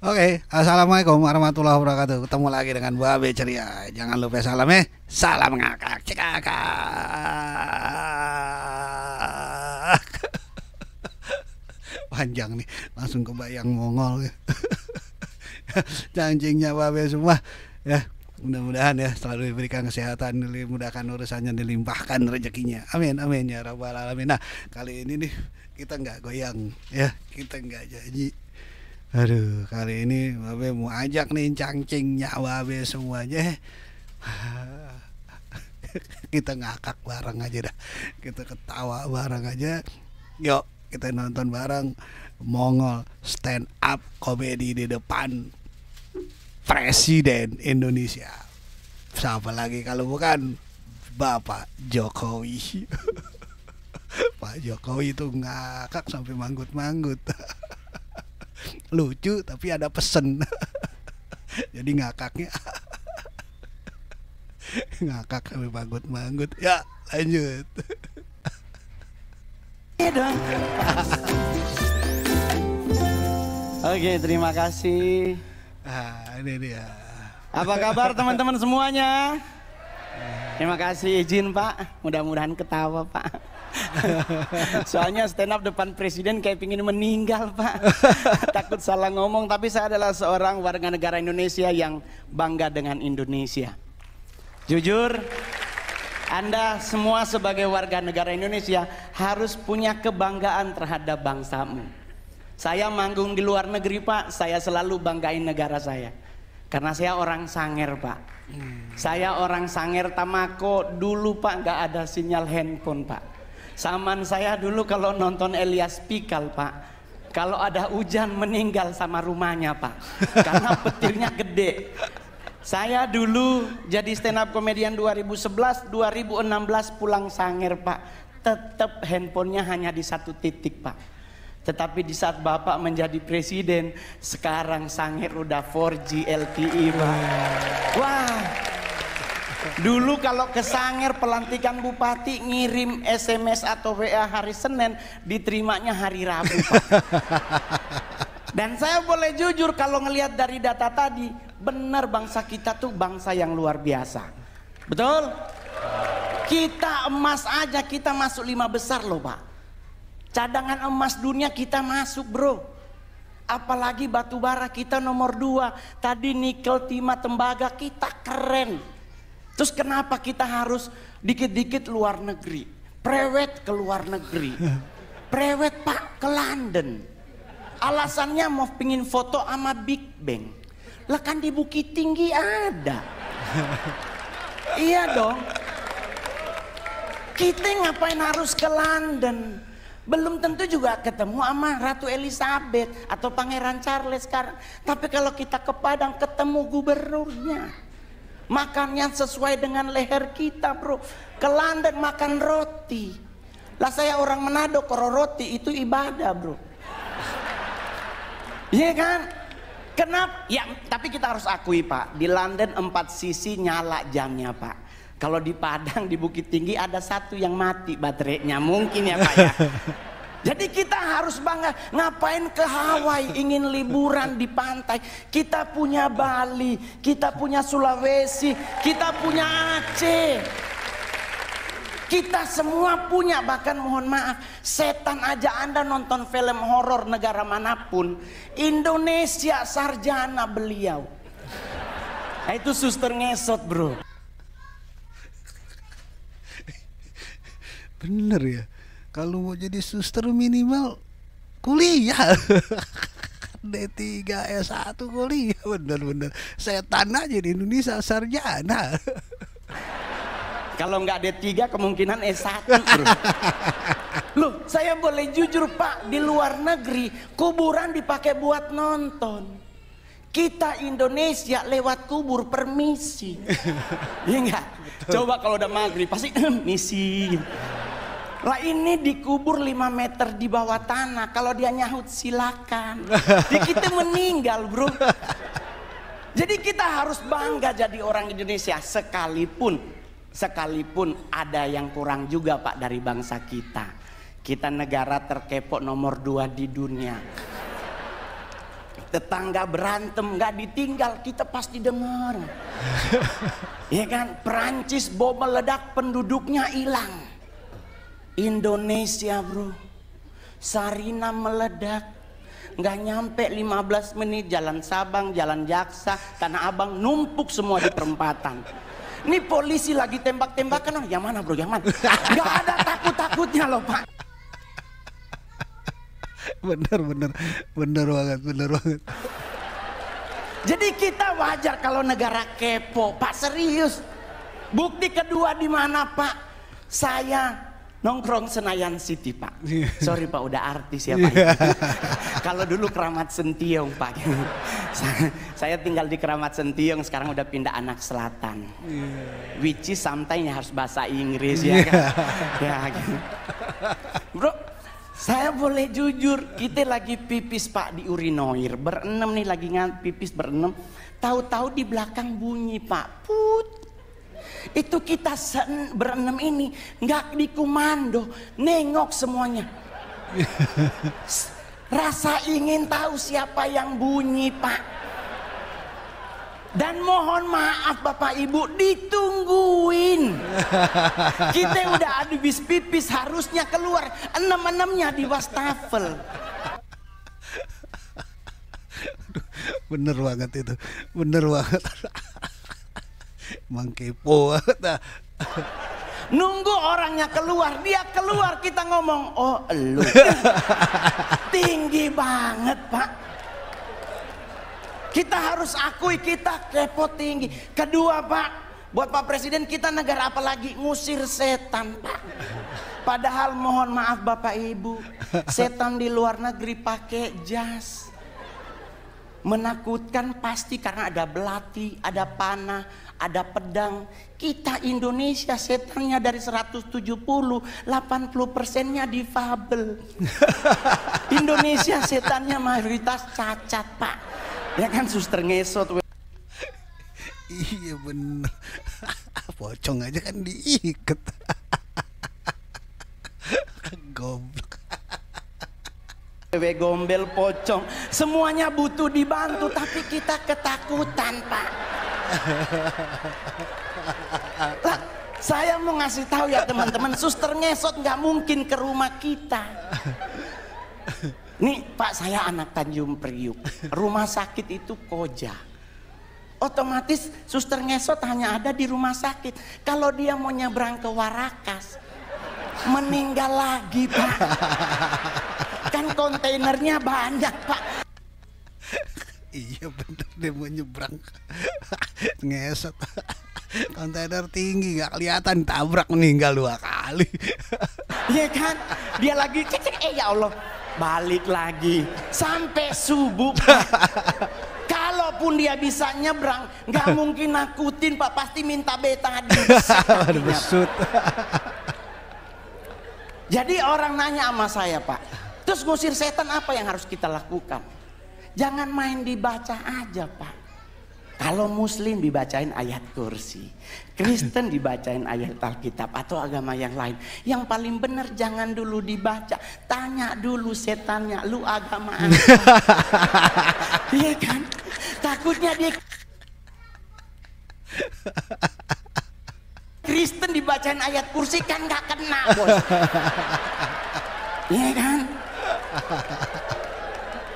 Oke, assalamualaikum warahmatullahi wabarakatuh. Ketemu lagi dengan Babe Ceria. Jangan lupa salam ya. Salam ngakak cekakak. Panjang nih, langsung kebayang Mongol. Cangcingnya Babe semua ya. Mudah-mudahan ya selalu diberikan kesehatan, dimudahkan urusannya, dilimpahkan rezekinya. Amin amin ya rabbal alamin. Nah, kali ini nih kita nggak goyang ya, kita nggak janji. Aduh, kali ini Babe mau ajak nih cangcingnya Babe semuanya. Kita ngakak bareng aja dah. Kita ketawa bareng aja. Yuk, kita nonton bareng Mongol stand up komedi di depan Presiden Indonesia. Siapa lagi kalau bukan Bapak Jokowi. Pak Jokowi itu ngakak sampai manggut-manggut. Lucu tapi ada pesen. Jadi ngakaknya ngakak sampai manggut-manggut. Ya, lanjut. Oke, terima kasih. Ini dia. Apa kabar teman-teman semuanya? Terima kasih, izin Pak. Mudah-mudahan ketawa Pak. Soalnya stand up depan presiden kayak pingin meninggal Pak. Takut salah ngomong, tapi saya adalah seorang warga negara Indonesia yang bangga dengan Indonesia. Jujur, Anda semua sebagai warga negara Indonesia harus punya kebanggaan terhadap bangsamu. Saya manggung di luar negeri Pak, saya selalu banggain negara saya. Karena saya orang Sanger Pak. Saya orang Sanger Tamako, dulu Pak nggak ada sinyal handphone Pak. Saman saya dulu kalau nonton Elias Pikal Pak, kalau ada hujan meninggal sama rumahnya Pak, karena petirnya gede. Saya dulu jadi stand up komedian 2011, 2016 pulang Sanger Pak, tetap handphonenya hanya di satu titik Pak. Tetapi di saat Bapak menjadi presiden, sekarang Sanger udah 4G LTE Pak. Wah. Dulu kalau ke Sanger pelantikan bupati ngirim SMS atau WA hari Senin, diterimanya hari Rabu Pak. Dan saya boleh jujur kalau ngelihat dari data tadi, benar bangsa kita tuh bangsa yang luar biasa. Betul? Kita emas aja kita masuk 5 besar loh Pak. Cadangan emas dunia kita masuk bro. Apalagi batu bara kita nomor 2. Tadi nikel, timah, tembaga kita keren. Terus kenapa kita harus dikit-dikit luar negeri? Prewed ke luar negeri. Prewed Pak ke London. Alasannya mau pingin foto sama Big Bang. Lah kan di Bukit Tinggi ada. Iya dong. Kita ngapain harus ke London? Belum tentu juga ketemu sama Ratu Elizabeth atau Pangeran Charles sekarang. Tapi kalau kita ke Padang ketemu gubernurnya. Makannya sesuai dengan leher kita bro. Ke London makan roti. Lah saya orang Manado, kalau roti itu ibadah bro. Iya kan? Kenapa? Ya tapi kita harus akui Pak, di London 4 sisi nyala jamnya Pak. Kalau di Padang di Bukit Tinggi ada satu yang mati baterainya, mungkin ya Pak ya. Jadi kita harus bangga. Ngapain ke Hawaii ingin liburan di pantai? Kita punya Bali, kita punya Sulawesi, kita punya Aceh. Kita semua punya, bahkan mohon maaf, setan aja Anda nonton film horor negara manapun, Indonesia sarjana beliau. Nah, itu suster ngesot bro. Bener ya. Kalau mau jadi suster minimal kuliah. D3 S1 kuliah. Bener-bener setan aja di Indonesia sarjana. Kalau nggak D3 kemungkinan S1 bro. Loh saya boleh jujur Pak, di luar negeri kuburan dipakai buat nonton. Kita Indonesia lewat kubur permisi. Iya nggak? Coba kalau udah maghrib pasti misi. Lah ini dikubur 5 meter di bawah tanah. Kalau dia nyahut silakan. Jadi kita meninggal bro. Jadi kita harus bangga jadi orang Indonesia. Sekalipun ada yang kurang juga Pak dari bangsa kita. Kita negara terkepok nomor 2 di dunia. tetangga berantem nggak ditinggal, kita pasti dengar. Ya kan, Perancis bom meledak penduduknya hilang. Indonesia bro, Sarina meledak, nggak nyampe 15 menit jalan Sabang, jalan Jaksa, Tanah Abang numpuk semua di perempatan. Ini polisi lagi tembak-tembakan, yang mana bro, yang mana? Nggak ada takut-takutnya loh Pak. Bener banget. Jadi kita wajar kalau negara kepo, Pak, serius. Bukti kedua di mana Pak? Saya nongkrong Senayan City Pak. Sorry Pak, udah artis ya Pak. Kalau dulu Keramat Sentiong Pak. Saya tinggal di Keramat Sentiong, sekarang udah pindah Anak Selatan. Which is sometimes harus bahasa Inggris ya kan. Ya, gitu. Bro, saya boleh jujur, kita lagi pipis Pak di urinoir, berenam nih lagi pipis berenam, tahu-tahu di belakang bunyi Pak, put. Itu kita berenam ini nggak dikomando, nengok semuanya. Rasa ingin tahu siapa yang bunyi Pak. Dan mohon maaf Bapak Ibu, ditungguin. Kita udah habis pipis, harusnya keluar, 6-6-nya di wastafel. Bener banget itu, bener banget. Emang kepo banget. Nunggu orangnya keluar, dia keluar kita ngomong, oh elu. Tinggi banget Pak. Kita harus akui kita kepo tinggi. Kedua Pak, buat Pak Presiden, kita negara apa lagi? Ngusir setan Pak. Padahal mohon maaf Bapak Ibu, setan di luar negeri pakai jas. Menakutkan pasti karena ada belati, ada panah, ada pedang. Kita Indonesia setannya dari 170, 80%-nya difabel. Indonesia setannya mayoritas cacat Pak. Ya kan, suster ngesot. Iya bener. Pocong aja kan diikat. Goblok. Cewek gombel, pocong, semuanya butuh dibantu, tapi kita ketakutan Pak. Lah, saya mau ngasih tahu ya teman-teman, suster ngesot nggak mungkin ke rumah kita. Nih Pak, saya anak Tanjung Priuk, rumah sakit itu Koja. Otomatis suster ngesot hanya ada di rumah sakit. Kalau dia mau nyebrang ke Warakas, meninggal lagi Pak. Kan kontainernya banyak Pak. Iya bener, dia mau nyebrang. Ngesot. Kontainer tinggi nggak kelihatan, tabrak meninggal 2 kali. Iya kan, dia lagi cek, ya Allah, balik lagi sampai subuh Pak. Kalaupun dia bisa nyebrang, nggak mungkin nakutin Pak, pasti minta betadine. Besut. Jadi orang nanya sama saya Pak, terus ngusir setan apa yang harus kita lakukan? Jangan main dibaca aja Pak. Kalau Muslim dibacain ayat kursi, Kristen dibacain ayat Alkitab atau agama yang lain. Yang paling benar jangan dulu dibaca, tanya dulu setannya, lu agama apa? Iya kan? Takutnya dia Kristen dibacain ayat kursi kan nggak kena bos. Iya kan?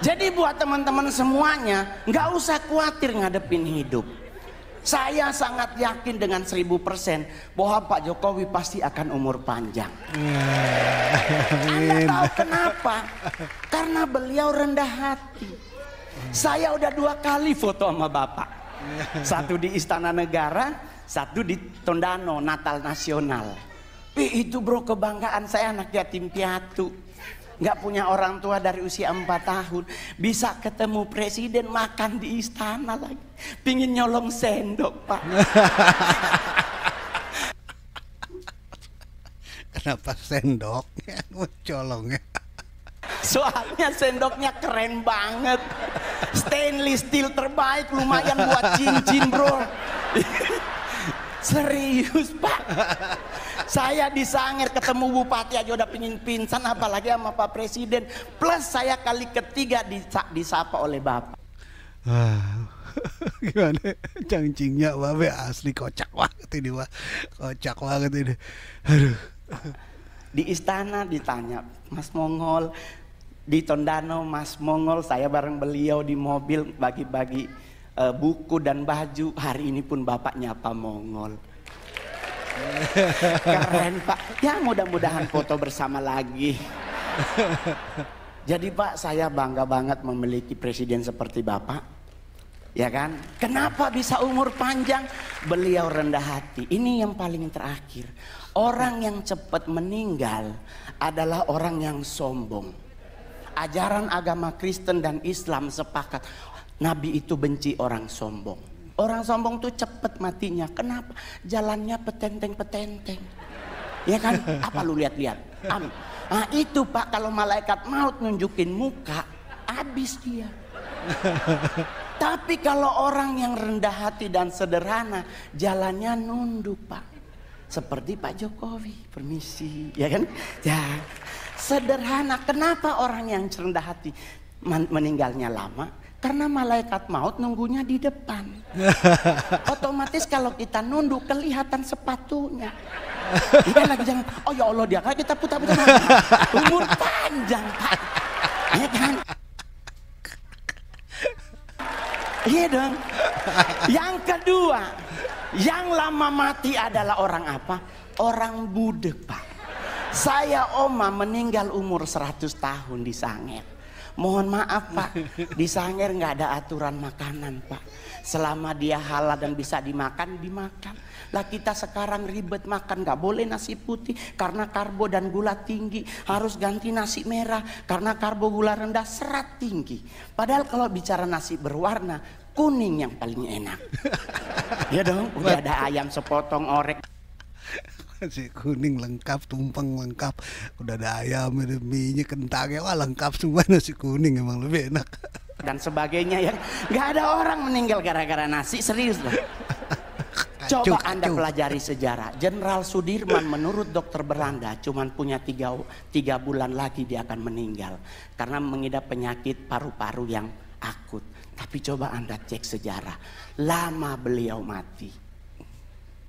Jadi buat teman-teman semuanya, nggak usah khawatir ngadepin hidup. Saya sangat yakin dengan 1000% bahwa Pak Jokowi pasti akan umur panjang. Anda tahu kenapa? Karena beliau rendah hati. Saya udah 2 kali foto sama Bapak. Satu di Istana Negara, satu di Tondano, Natal Nasional. Itu bro, kebanggaan saya, anak yatim piatu. Nggak punya orang tua dari usia 4 tahun, bisa ketemu presiden, makan di istana lagi, pingin nyolong sendok Pak. Kenapa sendoknya colongnya? Soalnya sendoknya keren banget, stainless steel terbaik, lumayan buat cincin bro. Serius Pak. Saya di Sangir ketemu bupati aja udah pingin pingsan, apalagi sama Pak Presiden. Plus saya kali ketiga disapa oleh Bapak. Ah, gimana cangcingnya babe asli kocak banget ini mah. Kocak banget ini. Aduh. Di istana ditanya, Mas Mongol, di Tondano Mas Mongol, saya bareng beliau di mobil bagi-bagi buku dan baju. Hari ini pun Bapak nyapa Mongol. Keren Pak. Ya mudah-mudahan foto bersama lagi. Jadi Pak, saya bangga banget memiliki presiden seperti Bapak. Ya kan? Kenapa bisa umur panjang? Beliau rendah hati. Ini yang paling terakhir. Orang yang cepat meninggal adalah orang yang sombong. Ajaran agama Kristen dan Islam sepakat, Nabi itu benci orang sombong. Orang sombong tuh cepat matinya. Kenapa? Jalannya petenteng-petenteng. Ya kan? Apa lu lihat-lihat? Nah itu Pak, kalau malaikat maut nunjukin muka, habis dia. Tapi kalau orang yang rendah hati dan sederhana, jalannya nunduk Pak. Seperti Pak Jokowi, permisi, ya kan? Ya, sederhana. Kenapa orang yang rendah hati meninggalnya lama? Karena malaikat maut nunggunya di depan. Otomatis kalau kita nunduk kelihatan sepatunya. Dia lagi jangan, oh ya Allah dia kan kita putar-putar. Umur panjang Pak. Ya kan? Iya dong. Yang kedua, yang lama mati adalah orang apa? Orang budek Pak. Saya oma meninggal umur 100 tahun di Sangir. Mohon maaf Pak, di Sangir nggak ada aturan makanan Pak. Selama dia halal dan bisa dimakan, dimakan. Lah kita sekarang ribet makan, nggak boleh nasi putih karena karbo dan gula tinggi. Harus ganti nasi merah karena karbo gula rendah, serat tinggi. Padahal kalau bicara nasi berwarna, kuning yang paling enak. Ya dong, udah ada ayam sepotong orek. Nasi kuning lengkap, tumpeng lengkap, udah ada ayam, ada mie-nya, kentangnya, wah lengkap semua. Nasi kuning emang lebih enak. Dan sebagainya ya, nggak ada orang meninggal gara-gara nasi, serius loh. Coba Anda pelajari sejarah. Jenderal Sudirman menurut dokter Belanda cuman punya 3 bulan lagi dia akan meninggal karena mengidap penyakit paru-paru yang akut. Tapi coba Anda cek sejarah, lama beliau mati.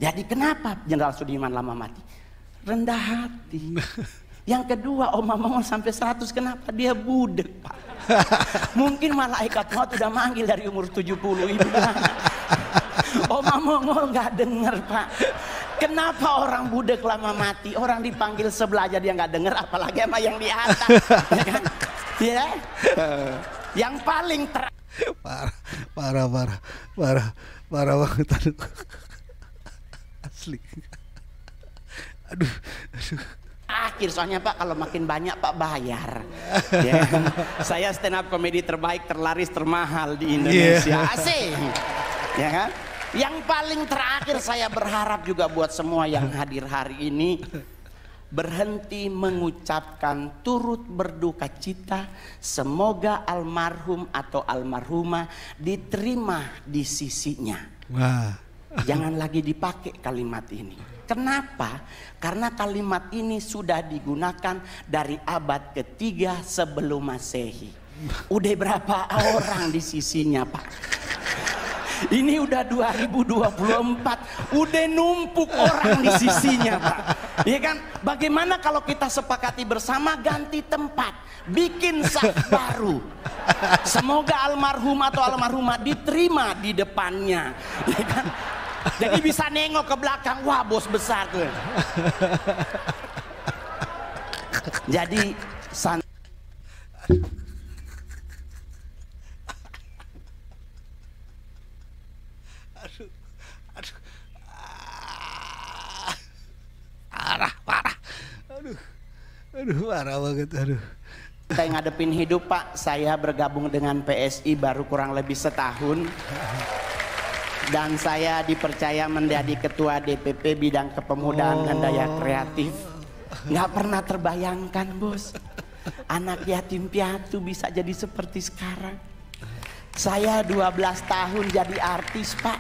Jadi kenapa Jenderal Sudirman lama mati? Rendah hati. Yang kedua, Oma Mongol sampai 100, kenapa dia budek Pak? Mungkin malaikat maut udah manggil dari umur 70 ini. Oma Mongol nggak denger Pak. Kenapa orang budek lama mati? Orang dipanggil sebelah aja dia nggak denger, apalagi sama yang di atas. Ya kan? Ya? Yang paling parah banget. Asli. Aduh. Akhir soalnya Pak, kalau makin banyak Pak bayar. Ya. Saya stand up komedi terbaik, terlaris, termahal di Indonesia. Asik. Ya kan? Yang paling terakhir saya berharap juga buat semua yang hadir hari ini, berhenti mengucapkan turut berduka cita. Semoga almarhum atau almarhumah diterima di sisinya. Wah. Jangan lagi dipakai kalimat ini. Kenapa? Karena kalimat ini sudah digunakan dari abad ketiga sebelum Masehi. Udah berapa orang di sisinya Pak? Ini udah 2024, udah numpuk orang di sisinya Pak. Ya kan? Bagaimana kalau kita sepakati bersama ganti tempat, bikin saf baru. Semoga almarhum atau almarhumah diterima di depannya. Ya kan? Jadi bisa nengok ke belakang, wah bos besar tuh. Jadi parah. Aduh, parah banget. Aduh. Saya ngadepin hidup Pak, saya bergabung dengan PSI baru kurang lebih setahun. Dan saya dipercaya menjadi ketua DPP bidang kepemudaan dan daya kreatif. Nggak pernah terbayangkan bos, anak yatim piatu bisa jadi seperti sekarang. Saya 12 tahun jadi artis Pak.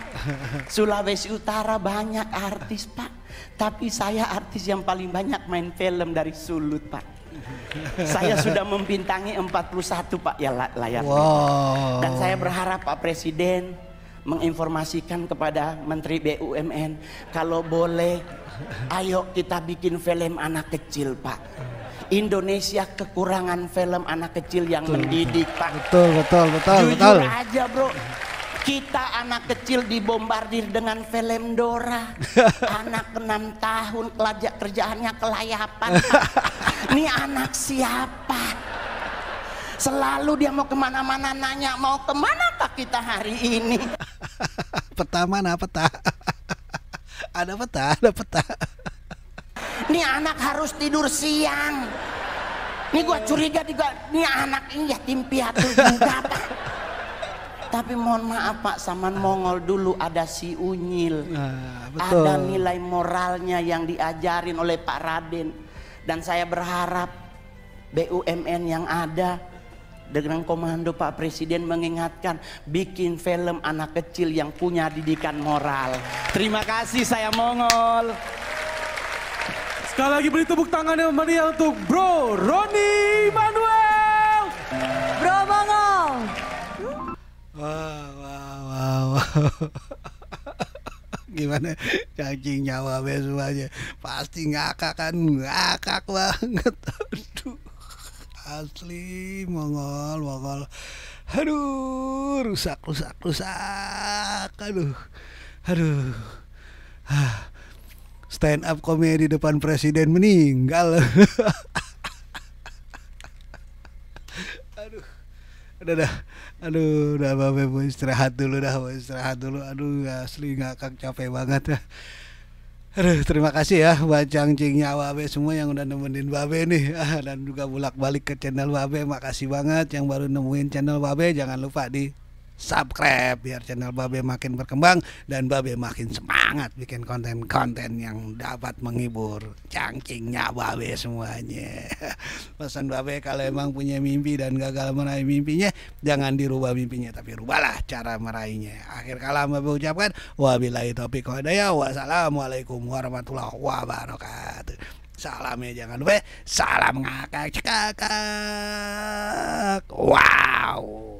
Sulawesi Utara banyak artis Pak, tapi saya artis yang paling banyak main film dari Sulut Pak. Saya sudah membintangi 41 Pak ya layar. Wow. Dan saya berharap Pak Presiden menginformasikan kepada Menteri BUMN, kalau boleh ayo kita bikin film anak kecil Pak. Indonesia kekurangan film anak kecil yang mendidik Pak. Betul. Jujur aja bro, kita anak kecil dibombardir dengan film Dora. Anak 6 tahun kerjaannya kelayapan Pak. Ini anak siapa? Selalu dia mau kemana-mana nanya, mau kemana Pak kita hari ini? Peta mana peta? Ada peta. Nih anak harus tidur siang. Nih gua curiga nih anak ini yatim piatu juga Pak. Tapi mohon maaf Pak, zaman Mongol dulu ada si Unyil. Betul. Ada nilai moralnya yang diajarin oleh Pak Raden. Dan saya berharap BUMN yang ada dengan komando Pak Presiden mengingatkan, bikin film anak kecil yang punya didikan moral. Terima kasih, saya Mongol. Sekali lagi beri tepuk tangan yang meriah untuk Bro Roni Manuel. Bro Mongol. Wow. Gimana cacing nyawa semuanya pasti ngakak banget. Aduh, asli Mongol. Aduh, rusak. Aduh. Stand up komedi depan presiden meninggal. Aduh, udah Babe mau istirahat dulu. Aduh, asli ngakak capek banget ya. Aduh, terima kasih ya buat cangcing nyawa Babe semua yang udah nemenin Babe nih. Dan juga bolak-balik ke channel Babe. Makasih banget yang baru nemuin channel Babe. Jangan lupa di subscribe biar channel Babe makin berkembang dan Babe makin semangat bikin konten-konten yang dapat menghibur cangcingnya Babe semuanya. Pesan Babe, kalau emang punya mimpi dan gagal meraih mimpinya, jangan dirubah mimpinya, tapi rubahlah cara meraihnya. Akhir kalam Babe ucapkan wabillahi taufiq wal hidayah. Wassalamualaikum warahmatullahi wabarakatuh. Salamnya jangan lupa, salam ngakak cekakak. Wow.